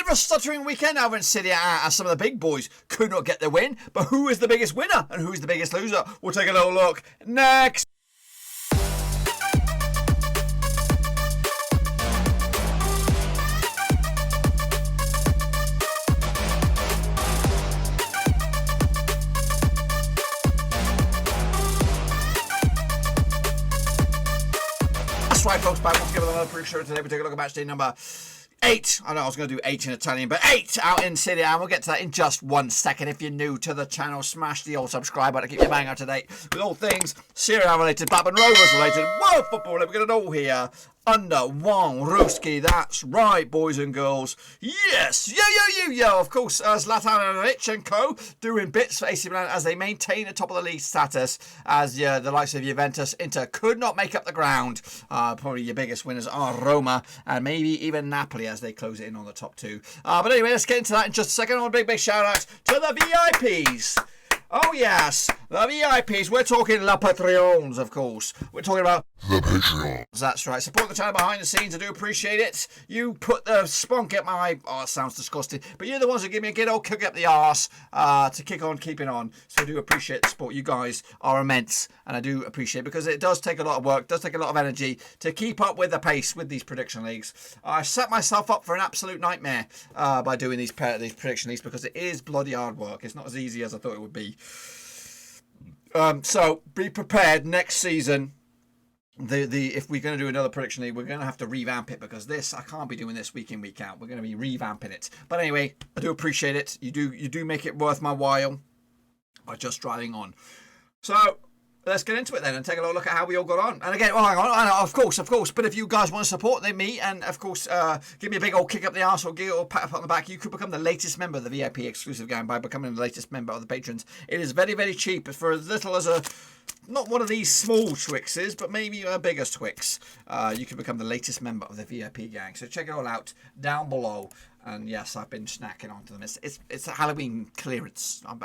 of a stuttering weekend over in Serie A as some of the big boys could not get the win. But who is the biggest winner and who is the biggest loser? We'll take a little look next. That's right, folks. Back once again with another preview show today. We take a look at match day number 8. I know I was going to do 8 in Italian, but 8 out in Serie A. And we'll get to that in just 1 second. If you're new to the channel, smash the old subscribe button to keep your bang up to date with all things Serie A related, Blackburn Rovers related, world football. We're going to know here under one Ruski. That's right, boys and girls. Yes, yo. Of course, Zlatan and Co. doing bits for AC Milan as they maintain the top of the league status. As the likes of Juventus, Inter could not make up the ground. Probably your biggest winners are Roma and maybe even Napoli as they close it in on the top 2. But anyway, let's get into that in just a second. A big shout out to the VIPs. Oh yes, the VIPs. We're talking La Patreons, of course. We're talking about the Patreons. That's right. Support the channel behind the scenes. I do appreciate it. You put the spunk at my... Oh, it sounds disgusting. But you're the ones who give me a good old kick up the arse to kick on, keeping on. So I do appreciate the support. You guys are immense. And I do appreciate it because it does take a lot of work, does take a lot of energy to keep up with the pace with these prediction leagues. I set myself up for an absolute nightmare by doing these prediction leagues because it is bloody hard work. It's not as easy as I thought it would be. So be prepared next season. If we're going to do another prediction league, we're going to have to revamp it because I can't be doing this week in, week out. We're going to be revamping it. But anyway, I do appreciate it. You do make it worth my while by just driving on. So let's get into it then and take a little look at how we all got on. And again, hang on, of course. But if you guys want to support me and, of course, give me a big old kick up the arse or give a pat on the back, you could become the latest member of the VIP exclusive gang by becoming the latest member of the patrons. It is very, very cheap for as little as not one of these small Twixes, but maybe a bigger Twix. You can become the latest member of the VIP gang. So check it all out down below. And yes, I've been snacking onto them. It's a Halloween clearance. I've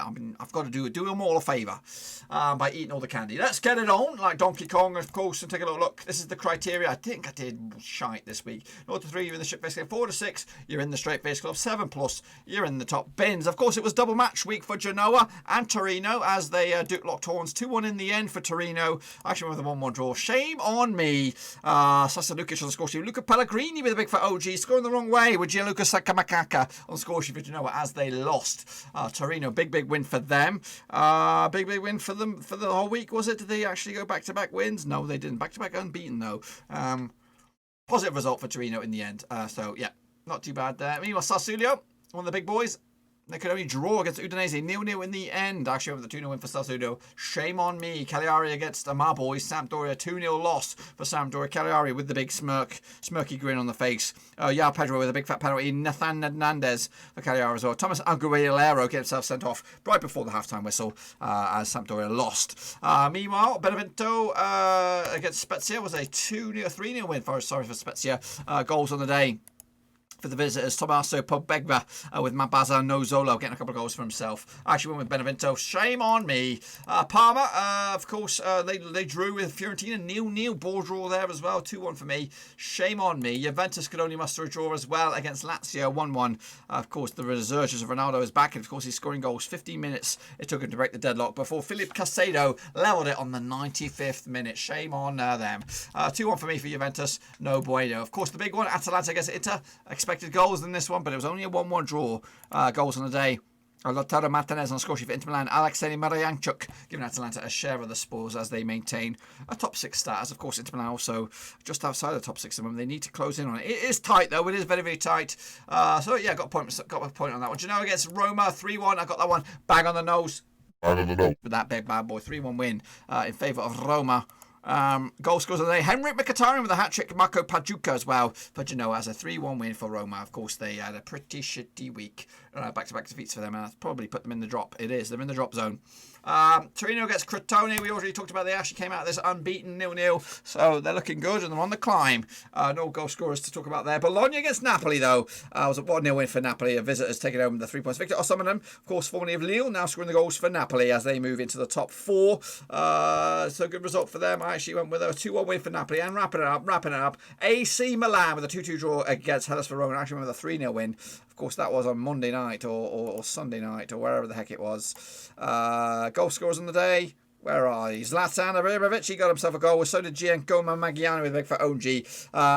got to do them all a favour by eating all the candy. Let's get it on, like Donkey Kong, of course, and take a little look. This is the criteria. I think I did shite this week. 0 to 3, you're in the straight face club. 4 to 6, you're in the straight face club. 7 plus, you're in the top bins. Of course, it was double match week for Genoa and Torino as they locked horns. 2-1 in the end for Torino. Actually, with a 1-1 draw. Shame on me. Sasa Lukic on the score sheet. Luca Pellegrini with a big fat OG scoring the wrong way with Gianluca Sakamacaka on the score sheet for Genoa as they lost. Torino, big win for them. Big win for them for the whole week, was it? Did they actually go back-to-back wins? No, they didn't. Back-to-back unbeaten, though. Positive result for Torino in the end. So, yeah, not too bad there. Meanwhile, Sassuolo, one of the big boys. They could only draw against Udonese, 0-0 in the end. Actually, over the 2-0 win for Sassuolo. Shame on me. Cagliari against my boys, Sampdoria. 2-0 loss for Sampdoria. Cagliari with the big smirky grin on the face. Pedro with a big fat penalty. Nathan Hernandez for Cagliari as well. Thomas Aguilera gets himself sent off right before the halftime whistle as Sampdoria lost. Meanwhile, Benevento against Spezia was a 3-0 win for Spezia. Goals on the day for the visitors, Tommaso Pobegba with Mabaza Nozolo getting a couple of goals for himself. Actually went with Benevento. Shame on me. Parma, of course, they drew with Fiorentina. 0-0 ball draw there as well. 2-1 for me. Shame on me. Juventus could only muster a draw as well against Lazio. 1-1. Of course, the resurgence of Ronaldo is back. And of course, he's scoring goals. 15 minutes it took him to break the deadlock before Philip Caicedo leveled it on the 95th minute. Shame on them. 2-1 for me for Juventus. No bueno. Of course, the big one, Atalanta against Inter. Expected goals in this one, but it was only a 1-1 draw. Goals on the day. Lautaro Martinez on the score sheet for Inter Milan. Alexei Marianchuk giving Atalanta a share of the spoils as they maintain a top 6 status. Of course, Inter Milan also just outside the top 6 of them. They need to close in on it. It is tight though. It is very, very tight. So yeah, got a point on that one. Genoa against Roma 3-1. I got that one bang on the nose. With that big bad boy 3-1 win in favour of Roma. Goal scores of the day. Henrik Mkhitaryan with a hat-trick. Marco Pajuca as well for Genoa as a 3-1 win for Roma. Of course, they had a pretty shitty week. Back-to-back defeats for them, and that's probably put them in the drop. It is. They're in the drop zone. Torino gets Crotone. We already talked about. They actually came out of this unbeaten 0-0, so they're looking good and they're on the climb. No goal scorers to talk about there. Bologna against Napoli though was a 1-0 win for Napoli. Visitors taking home the 3 points. Victor Osimhen, of course, formerly of Lille, now scoring the goals for Napoli as they move into the top 4. So good result for them. I actually went with a 2-1 win for Napoli. And wrapping it up, AC Milan with a 2-2 draw against Hellas Verona. I actually went with a 3-0 win. Of course, that was on Monday night or Sunday night or wherever the heck it was. Goal scorers on the day. Where are he? Zlatan Ibrahimovic, he got himself a goal. So did Giancomo Maggiani with a big fat OG.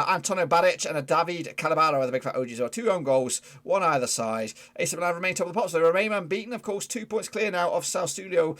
Antonio Baric and a David Calabaro with a big fat OG as well. 2 own goals, 1 either side. AC Milan remain top of the pops. They remain unbeaten, of course, 2 points clear now of Sassuolo.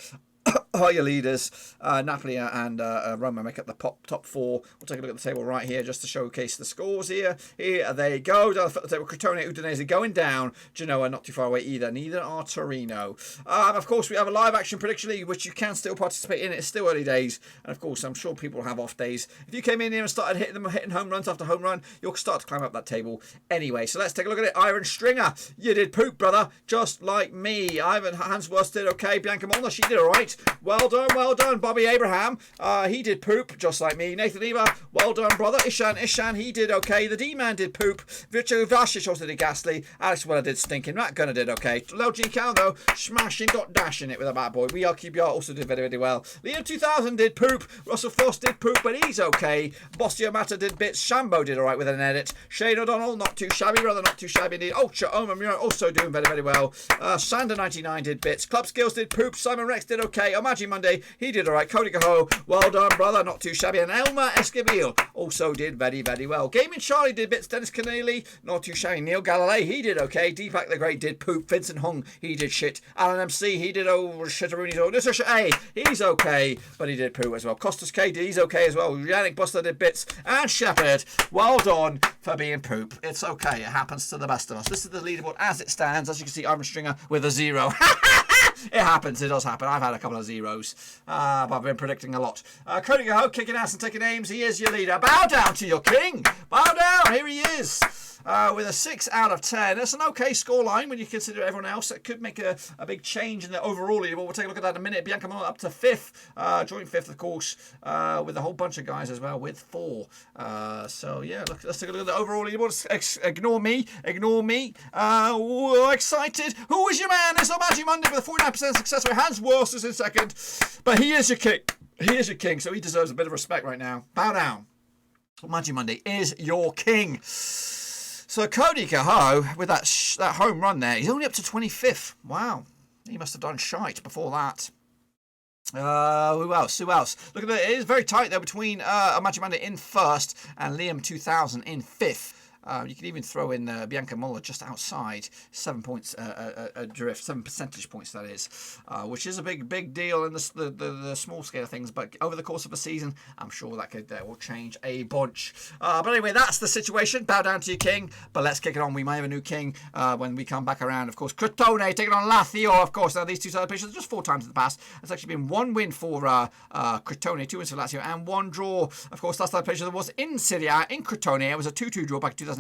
Are your leaders. Napoli and Roma make up the top 4. We'll take a look at the table right here just to showcase the scores here. Here they go. Down the table, Crotone, Udonese going down. Genoa not too far away either. Neither are Torino. Of course, we have a live action prediction league, which you can still participate in. It's still early days. And of course, I'm sure people will have off days. If you came in here and started hitting home runs after home run, you'll start to climb up that table anyway. So let's take a look at it. Iron Stringer, you did poop, brother. Just like me. Ivan Hansworth did okay. Bianca Molnar, she did all right. Well done. Bobby Abraham, he did poop, just like me. Nathan Eva, well done, brother. Ishan, he did okay. The D-Man did poop. Victor Vasic also did ghastly. Alex Weller did stinking. Matt Gunner did okay. Lel G. Cal, though, smashing, dashing it with a bad boy. We Are QBR also did very, very well. Liam 2000 did poop. Russell Frost did poop, but he's okay. Bostio Mata did bits. Shambo did all right with an edit. Shane O'Donnell, not too shabby, rather not too shabby indeed. Ultra Oma Mura also doing very, very well. Sander 99 did bits. Club Skills did poop. Simon Rex did okay. Omaji Monday, he did all right. Cody Cahoe, well done, brother, not too shabby. And Elmer Esquivel also did very, very well. Gaming Charlie did bits. Dennis Keneally, not too shabby. Neil Galilei, he did okay. Deepak the Great did poop. Vincent Hung, he did shit. Alan MC, he did shitteroonies. Nusha A, he's okay, but he did poo as well. Costas K, he's okay as well. Yannick Buster did bits. And Shepherd, well done for being poop. It's okay, it happens to the best of us. This is the leaderboard as it stands. As you can see, Iron Stringer with a 0. It happens. It does happen. I've had a couple of zeros, but I've been predicting a lot. Cody Gaho, kicking ass and taking names. He is your leader. Bow down to your king. Bow down. Here he is. With a 6 out of 10. That's an okay scoreline when you consider everyone else. It could make a big change in the overall leaderboard. We'll take a look at that in a minute. Bianca Mono up to 5th. Joint 5th, of course, with a whole bunch of guys as well with 4. So, yeah, let's take a look at the overall leaderboard. Ignore me. Excited. Who is your man? It's Magic Monday with a 49% success rate. Hans Worst is in second. But he is your king. So he deserves a bit of respect right now. Bow down. Magic Monday is your king. So Cody Cahoe, with that home run there, he's only up to 25th. Wow. He must have done shite before that. Who else? Look at it. It is very tight, though, between Magic Monday in 1st and Liam 2000 in 5th. You can even throw in Bianca Muller just outside, 7 points drift, 7 percentage points that is, which is a big deal in the small scale of things. But over the course of a season, I'm sure that will change a bunch. But anyway, that's the situation. Bow down to your king. But let's kick it on. We might have a new king when we come back around. Of course, Crotone taking on Lazio. Of course, now these two side pitches just 4 times in the past. It's actually been 1 win for Crotone, 2 wins for Lazio, and 1 draw. Of course, last time pitcher was in Serie A in Crotone. It was a 2-2 draw back in 2018.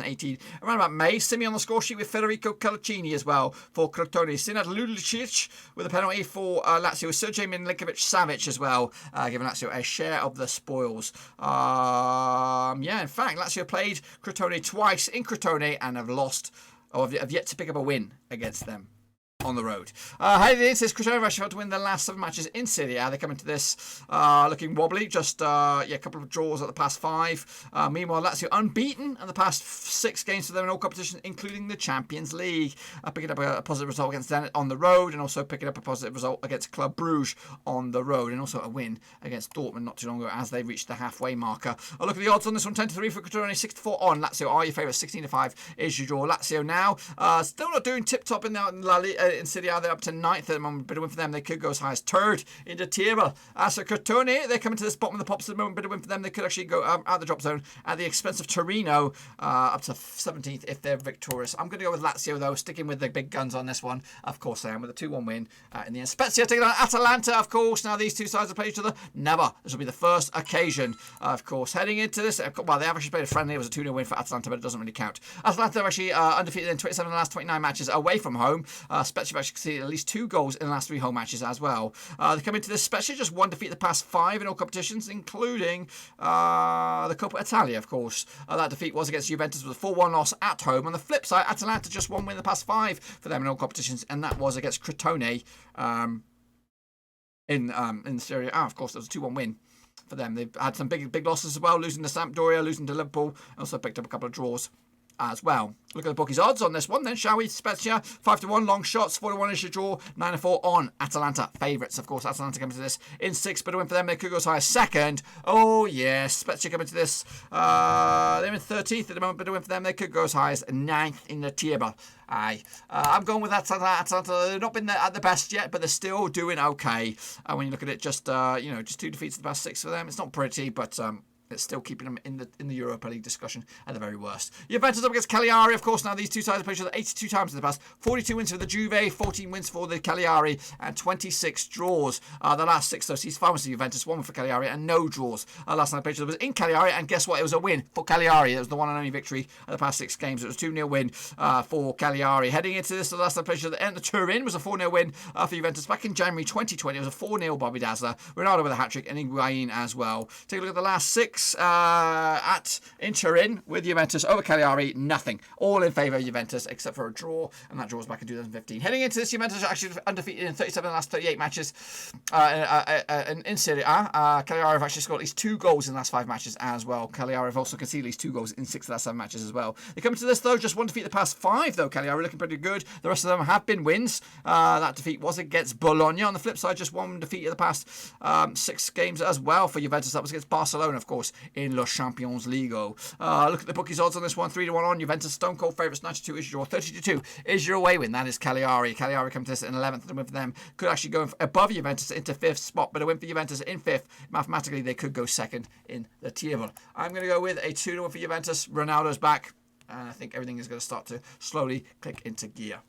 Around about May, Simi on the score sheet with Federico Calaccini as well for Crotone. Sinat Lulicic with a penalty for Lazio with Sergej Milinkovic-Savic as well, giving Lazio a share of the spoils. In fact, Lazio played Crotone twice in Crotone and have yet to pick up a win against them on the road. It says Crotone have actually had to win their last 7 matches in Serie A. They come into this looking wobbly. Just a couple of draws at the past 5. Meanwhile, Lazio unbeaten in the past 6 games for them in all competitions, including the Champions League. Picking up a positive result against Zenit on the road, and also picking up a positive result against Club Bruges on the road, and also a win against Dortmund not too long ago as they reached the halfway marker. A look at the odds on this one: 10-3 for Crotone, 6-4 on Lazio. Are your favourites? 16-5 is your draw. Lazio now still not doing tip top in in Serie A. They're up to 9th at the moment. Bit of win for them. They could go as high as 3rd in the table. So Crotone, they come into this bottom of the pops at the moment. Bit of win for them. They could actually go out the drop zone at the expense of Torino, up to 17th if they're victorious. I'm going to go with Lazio, though, sticking with the big guns on this one. Of course I am, with a 2-1 win in the end. Spezia taking on Atalanta, of course. Now these two sides have played each other. Never. This will be the first occasion, of course. Heading into this, well, they have actually played a friendly. It was a 2-0 win for Atalanta, but it doesn't really count. Atalanta are actually undefeated in 27 of the last 29 matches away from home. Spezia have actually conceded at least 2 goals in the last 3 home matches as well. They come into this Spezia just 1 defeat the past 5 in all competitions, including the Coppa Italia, of course. That defeat was against Juventus with a 4-1 loss at home. On the flip side, Atalanta just 1 win in the past 5 for them in all competitions, and that was against Crotone in Serie A. Of course, there was a 2-1 win for them. They've had some big losses as well, losing to Sampdoria, losing to Liverpool, also picked up a couple of draws as well. Look at the bookies' odds on this one then, shall we? Spezia 5-1, long shots, 4-1 is your draw, 9-4 on Atalanta. Favourites, of course. Atalanta coming to this in 6th, but a win for them. They could go as high as 2nd. Oh yes, Spezia coming to this. They're in 13th at the moment, but a win for them. They could go as high as 9th in the table. I'm going with Atalanta. They've not been at the best yet, but they're still doing okay. When you look at it, just 2 defeats in the past 6 for them. It's not pretty, but it's still keeping them in the Europa League discussion at the very worst. Juventus up against Cagliari, of course. Now these two sides have played each other 82 times in the past. 42 wins for the Juve, 14 wins for the Cagliari, and 26 draws. The last 6 though, he's 5 wins for Juventus, 1 win for Cagliari, and no draws. Last time I played each other was in Cagliari, and guess what? It was a win for Cagliari. It was the one and only victory of the past 6 games. It was a 2-0 win for Cagliari. Heading into this, the last time I played each other, the Turin was a 4-0 win for Juventus back in January 2020. It was a 4-0 Bobby Dazzler. Ronaldo with a hat-trick, and Higuain as well. Take a look at the last 6 in Turin with Juventus over Cagliari, nothing. All in favour of Juventus except for a draw, and that draw was back in 2015. Heading into this, Juventus are actually undefeated in 37 of the last 38 matches in Serie A. Cagliari have actually scored at least 2 goals in the last 5 matches as well. Cagliari have also conceded at least 2 goals in 6 of the last 7 matches as well. They come into this though, just 1 defeat in the past 5 though. Cagliari looking pretty good. The rest of them have been wins. That defeat was against Bologna. On the flip side, just 1 defeat in the past 6 games as well for Juventus. That was against Barcelona, of course, in La Champions League. Look at the bookies' odds on this one. 3-1 on Juventus. Stone cold favourites. 92 is your draw. 32 is your away win. That is Cagliari. Cagliari come to this in 11th, and a win for them could actually go above Juventus into 5th spot, but a win for Juventus in 5th. Mathematically, they could go 2nd in the table. I'm going to go with a 2-1 for Juventus. Ronaldo's back, and I think everything is going to start to slowly click into gear.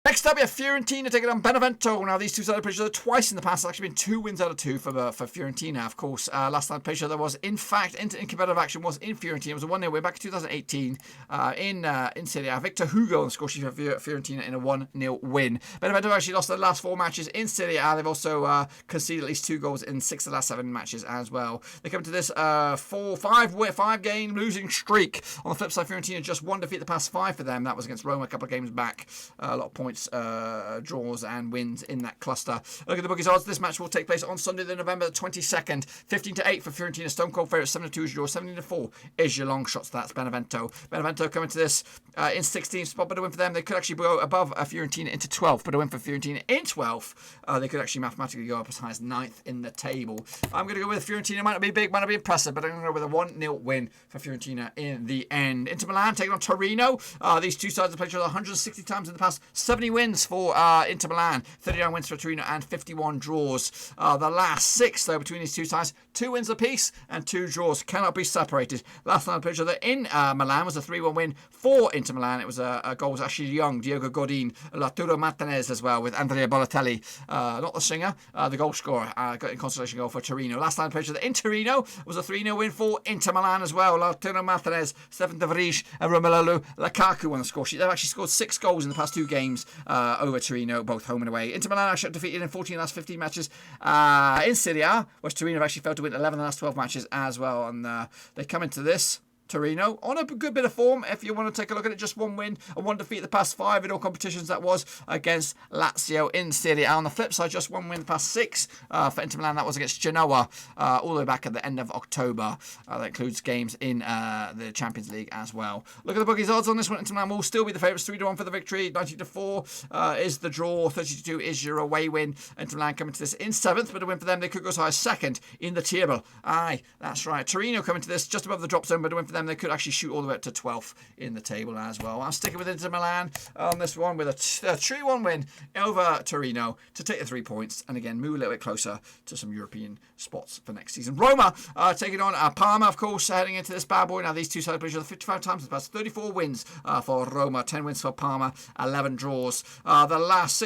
Next up, we have Fiorentina taking on Benevento. Now, these two sides have played each other twice in the past. It's actually been 2 wins out of 2 for Fiorentina, of course. Last time they played each other was, in fact, in competitive action, was in Fiorentina. It was a 1-0 win back in 2018 in Serie A. Victor Hugo on the score sheet for Fiorentina in a 1-0 win. Benevento actually lost their last 4 matches in Serie A. They've also conceded at least 2 goals in 6 of the last 7 matches as well. They come to this 5-game losing streak. On the flip side, Fiorentina just 1 defeat the past 5 for them. That was against Roma a couple of games back. A lot of points. Draws and wins in that cluster. Look at the bookies' odds. This match will take place on Sunday, the November 22nd. 15-8 for Fiorentina. Stone cold favourite. 7-2 is your draw. 17-4 is your long shots. That's Benevento. Benevento coming to this in 16th spot, but a win for them. They could actually go above Fiorentina into 12th, but a win for Fiorentina in 12th. They could actually mathematically go up as high as 9th in the table. I'm going to go with Fiorentina. Might not be big, might not be impressive, but I'm going to go with a 1-0 win for Fiorentina in the end. Inter Milan taking on Torino. These two sides have played each other 160 times in the past. 70 wins for Inter Milan, 39 wins for Torino, and 51 draws. The last 6, though, between these two sides, 2 wins apiece and 2 draws. Cannot be separated. Last time I played each other in Milan was a 3-1 win for Inter Milan. It was a goal was actually young, Diego Godin, Arturo Martinez as well, with Andrea Balotelli, not the singer, the goal scorer, got in consolation goal for Torino. Last time I played each other in Torino was a 3-0 win for Inter Milan as well. Arturo Martinez, Stefan De Vrij, and Romelu Lukaku on the score sheet. They've actually scored 6 goals in the past 2 games over Torino, both home and away. Inter Milan actually defeated in 14 of the last 15 matches in Serie A, whereas Torino have actually failed to win 11 of the last 12 matches as well. And they come into this Torino on a good bit of form. If you want to take a look at it, just 1 win and 1 defeat the past 5 in all competitions. That was against Lazio in Serie A. On the flip side, just 1 win the past 6 for Inter Milan. That was against Genoa all the way back at the end of October. That includes games in the Champions League as well. Look at the bookies' odds on this one. Inter Milan will still be the favourites. 3-1 for the victory. 90-4 is the draw. 32 is your away win. Inter Milan coming to this in 7th, but a win for them. They could go as high as 2nd in the table. Aye, that's right. Torino coming to this just above the drop zone, but a win for them. They could actually shoot all the way up to 12th in the table as well. I'm sticking with Inter Milan on this one with a 3-1 win over Torino to take the 3 points and again move a little bit closer to some European spots for next season. Roma taking on Parma, of course, heading into this bad boy. Now these two sides play each other 55 times in the past. 34 wins for Roma, 10 wins for Parma, 11 draws. The last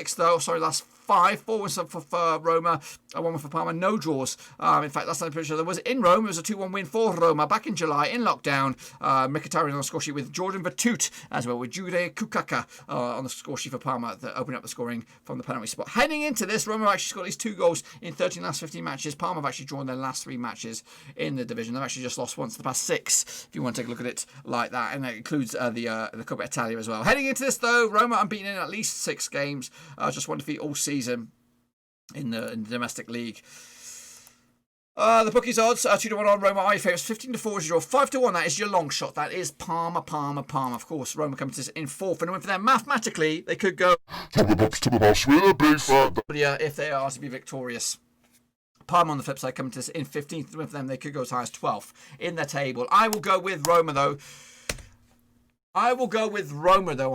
4 wins for Roma, 1 win for Parma, no draws. In fact, last time there was in Rome. It was a 2-1 win for Roma back in July in lockdown. Mkhitaryan on the score sheet with Jordan Vertut as well, with Jude Kukaka on the score sheet for Parma, opening up the scoring from the penalty spot. Heading into this, Roma have actually scored at least 2 goals in 13 last 15 matches. Parma have actually drawn their last 3 matches in the division. They've actually just lost once in the past 6, if you want to take a look at it like that, and that includes the Coppa Italia as well. Heading into this though, Roma unbeaten in at least 6 games, just 1 defeat all season in the domestic league. The bookies odds, 2-1 on Roma are your favourites, 15-4 is your 5-1. That is your long shot. That is Parma. Of course, Roma coming to this in fourth. And a win for them. Mathematically, they could go to the box with a big fat if they are to be victorious. Parma on the flip side coming to this in 15th. With them, they could go as high as 12th in the table. I will go with Roma, though. On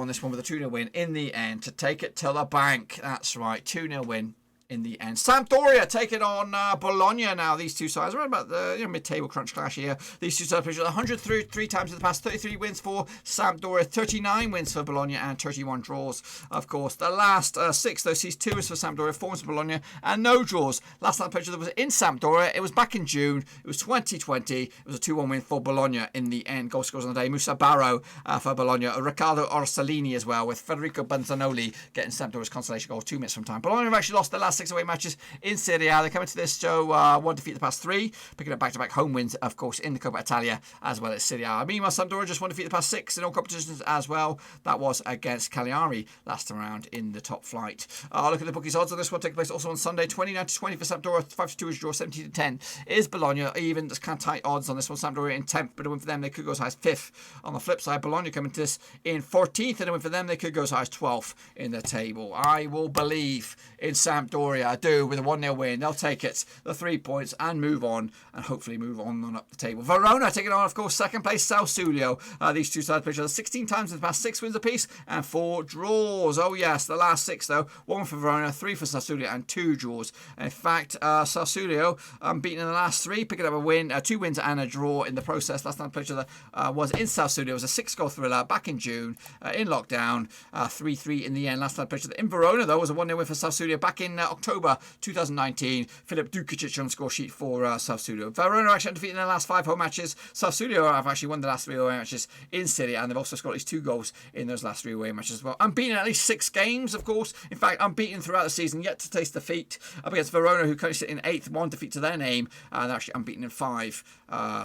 this one with a 2-0 win in the end to take it to the bank. That's right, 2-0 win in the end. Sampdoria take it on Bologna now. These two sides, around about the mid-table crunch clash here. These two sides played 103 times in the past, 33 wins for Sampdoria, 39 wins for Bologna, and 31 draws. Of course, the last 6 though sees 2 wins for Sampdoria, 4 wins for Bologna, and no draws. Last time played was in Sampdoria. It was back in June. It was 2020. It was a 2-1 win for Bologna in the end. Goal scores on the day: Musa Barro for Bologna, Riccardo Orsolini as well, with Federico Banzanoli getting Sampdoria's consolation goal 2 minutes from time. Bologna have actually lost their last 6 away matches in Serie A. They come into this show 1 defeat the past 3, picking up back-to-back home wins, of course, in the Coppa Italia as well as Serie A. Meanwhile, Sampdoria just 1 defeat the past 6 in all competitions as well. That was against Cagliari last round in the top flight. Look at the bookies odds on this one. Taking place also on Sunday. 29-20 for Sampdoria, 5-2 is draw, 17-10 is Bologna. Even just kind of tight odds on this one. Sampdoria in 10th, but a win for them, they could go as high as 5th. On the flip side, Bologna coming to this in 14th, and a win for them, they could go as high as 12th in the table. I will believe in Sampdoria. I do, with a 1-0 win. They'll take it, the 3 points, and move on, and hopefully move on up the table. Verona taking on, of course, second place Sassuolo. These two sides played each other 16 times in the past, 6 wins apiece and 4 draws. Oh yes, the last 6 though, 1 for Verona, 3 for Sassuolo, and 2 draws. In fact, Sassuolo beaten in the last 3, picking up a win, 2 wins and a draw in the process. Last time played each other was in Sassuolo. It was a 6-goal thriller back in June, in lockdown, 3-3 in the end. Last time played each other in Verona though was a 1-0 win for Sassuolo back in October 2019. Filip Dukic on the score sheet for Sassuolo. Verona actually undefeated in their last 5 home matches. Sassuolo have actually won the last 3 away matches in Serie A, and they've also scored at least 2 goals in those last 3 away matches as well. Unbeaten in at least 6 games, of course. In fact, unbeaten throughout the season, yet to taste defeat up against Verona, who currently sit in 8th, 1 defeat to their name, and they're actually unbeaten in 5.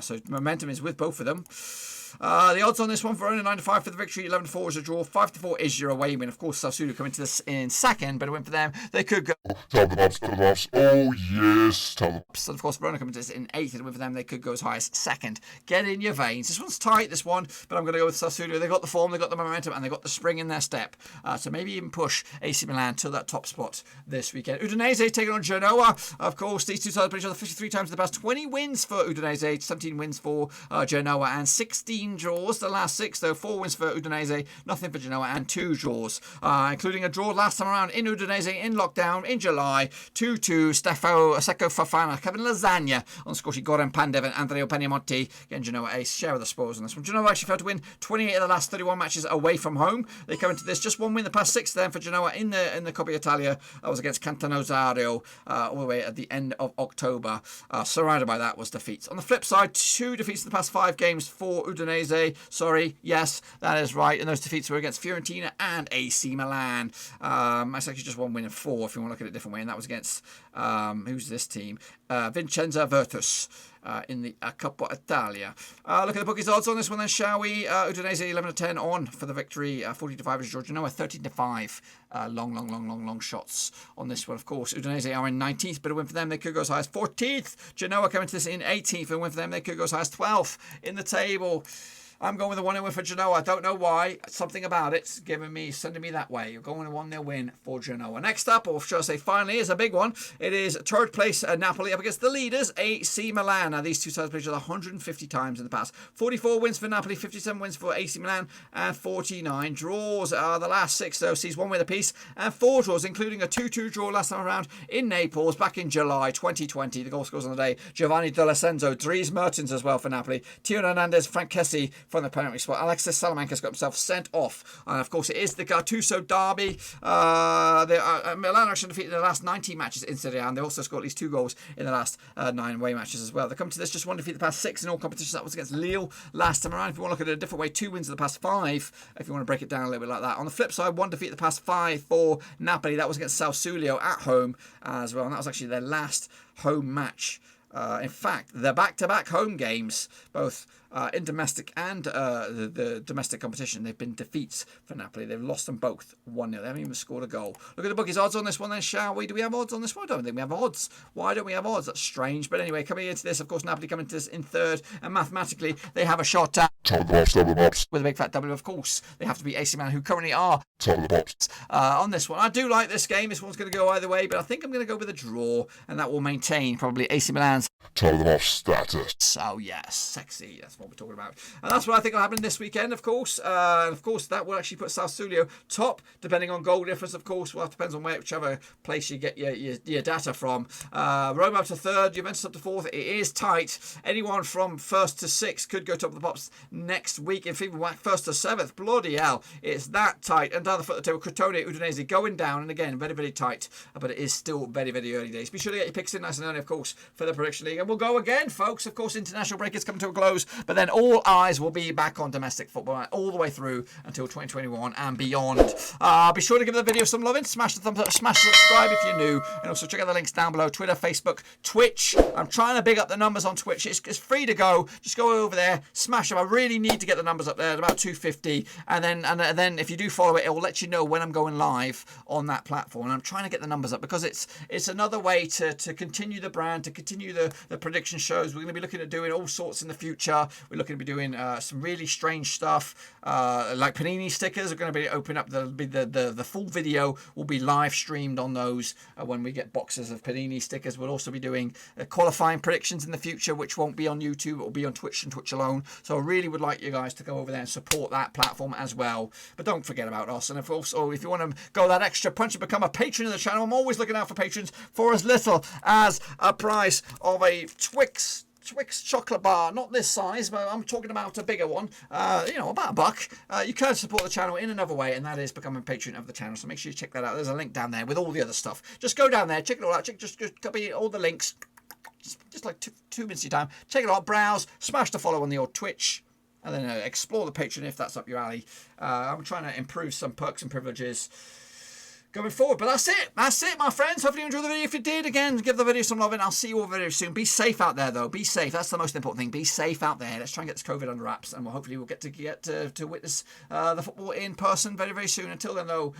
So momentum is with both of them. The odds on this one: Verona 9-5 for the victory, 11-4 is a draw, 5-4 is your away win. Of course, Sassuolo come into this in second, but a win for them. They could go. Tell the Bobs. Oh yes, tell them. So of course, Verona come into this in 8th, and a win for them. They could go as high as second. Get in your veins. This one's tight, this one, but I'm going to go with Sassuolo. They got the form, they got the momentum, and they got the spring in their step. So maybe even push AC Milan to that top spot this weekend. Udonese taking on Genoa. Of course, these two sides played each other 53 times in the past. 20 wins for Udonese, 17 wins for Genoa, and 16 draws. The last 6 though: 4 wins for Udonese, nothing for Genoa, and 2 draws, including a draw last time around in Udonese in lockdown in July. 2-2. Secco Fafana, Kevin Lasagna on the score sheet. Goran Pandev and Andrea Peniamonti getting Genoa a share of the spoils on this one. Genoa actually failed to win 28 of the last 31 matches away from home. They come into this just 1 win the past 6 then for Genoa in the Coppa Italia. That was against Catanzaro all the way at the end of October. Surrounded by that was defeats. On the flip side, 2 defeats in the past 5 games for Udonese. Sorry, yes, that is right. And those defeats were against Fiorentina and AC Milan. That's actually just 1 win and 4 if you want to look at it a different way. And that was against, who's this team? Vicenza Virtus. In the Coppa Italia. Look at the bookies odds on this one then, shall we? Udinese 11-10 on for the victory. 14-5 is Georgia Noah. 13-5. Long shots on this one, of course. Udinese are in 19th, but a win for them, they could go as high as 14th. Genoa coming to this in 18th, and a win for them, they could go as high as 12th in the table. I'm going with a 1-0 win for Genoa. I don't know why. Something about it's sending me that way. You're going with a 1-0 win for Genoa. Next up, or should I say finally, is a big one. It is 3rd place Napoli up against the leaders, AC Milan. Now, these two sides played each other 150 times in the past. 44 wins for Napoli, 57 wins for AC Milan, and 49 draws. The last 6, though, sees 1 win apiece and 4 draws, including a 2-2 draw last time around in Naples back in July 2020. The goal scores on the day: Giovanni D'Alessenzo, Dries Mertens as well for Napoli, Tio Hernandez, Frank Kessie from the penalty spot. Alexis Salamanca's got himself sent off. And of course, it is the Gattuso derby. Milan are actually defeated in the last 19 matches in Serie A, and they also scored at least 2 goals in the last 9 away matches as well. They come to this just 1 defeat the past 6 in all competitions. That was against Lille last time around. If you want to look at it a different way, 2 wins in the past 5, if you want to break it down a little bit like that. On the flip side, 1 defeat the past 5 for Napoli. That was against Sassuolo at home as well, and that was actually their last home match. In fact, the back-to-back home games, both in domestic and the domestic competition, they've been defeats for Napoli. They've lost them both 1-0. They haven't even scored a goal. Look at the bookies odds on this one then, shall we? Do we have odds on this one? I don't think we have odds. Why don't we have odds? That's strange. But anyway, coming into this, of course, Napoli coming into this in third, and mathematically they have a shot at Top of the Pops. with a big fat W. Of course, they have to be AC Milan, who currently are Top of the Pops. on this one. I do like this game. This one's going to go either way, but I think I'm going to go with a draw, and that will maintain probably AC Milan's. Top of the Pops status. Oh yes, sexy. That's what we're talking about, and that's what I think will happen this weekend. Of course, that will actually put Sassuolo top, depending on goal difference. Of course, well, it depends on whichever place you get your data from. Roma up to third, Juventus up to fourth. It is tight. Anyone from first to sixth could go top of the pops next week. If even first to seventh, bloody hell, it's that tight. And down the foot of the table, Crotone, Udonese going down, and again very very tight, but it is still very very early days. Be sure to get your picks in nice and early, of course, for the prediction league, and we'll go again, folks. Of course, international break is coming to a close, but then all eyes will be back on domestic football all the way through until 2021 and beyond. Be sure to give the video some loving, smash the thumbs up, smash subscribe if you're new, and also check out the links down below: Twitter, Facebook, Twitch. I'm trying to big up the numbers on Twitch. It's free to go. Just go over there, smash them. I really need to get the numbers up there at about 250, and then if you do follow it, it will let you know when I'm going live on that platform. And I'm trying to get the numbers up because it's another way to continue the brand, to continue the prediction shows. We're going to be looking at doing all sorts in the future. We're looking to be doing some really strange stuff, like Panini stickers. We're going to be opening up the full video will be live streamed on those when we get boxes of Panini stickers. We'll also be doing qualifying predictions in the future, which won't be on YouTube. It will be on Twitch and Twitch alone. So I really would like you guys to go over there and support that platform as well. But don't forget about us. And if you want to go that extra punch and become a patron of the channel, I'm always looking out for patrons for as little as a price of a Twix chocolate bar. Not this size, but I'm talking about a bigger one, about $1. You can support the channel in another way, and that is becoming a patron of the channel. So make sure you check that out. There's a link down there with all the other stuff. Just go down there, check it all out. Just copy all the links. Just like 2 minutes of your time. Check it out, browse, smash the follow on the old Twitch, and then explore the Patreon if that's up your alley. I'm trying to improve some perks and privileges going forward, but that's it, my friends. Hopefully you enjoyed the video. If you did, again, give the video some love, and I'll see you all very soon. Be safe out there, though. Be safe. That's the most important thing. Be safe out there. Let's try and get this COVID under wraps, and hopefully we'll get to witness the football in person very very soon. Until then, though,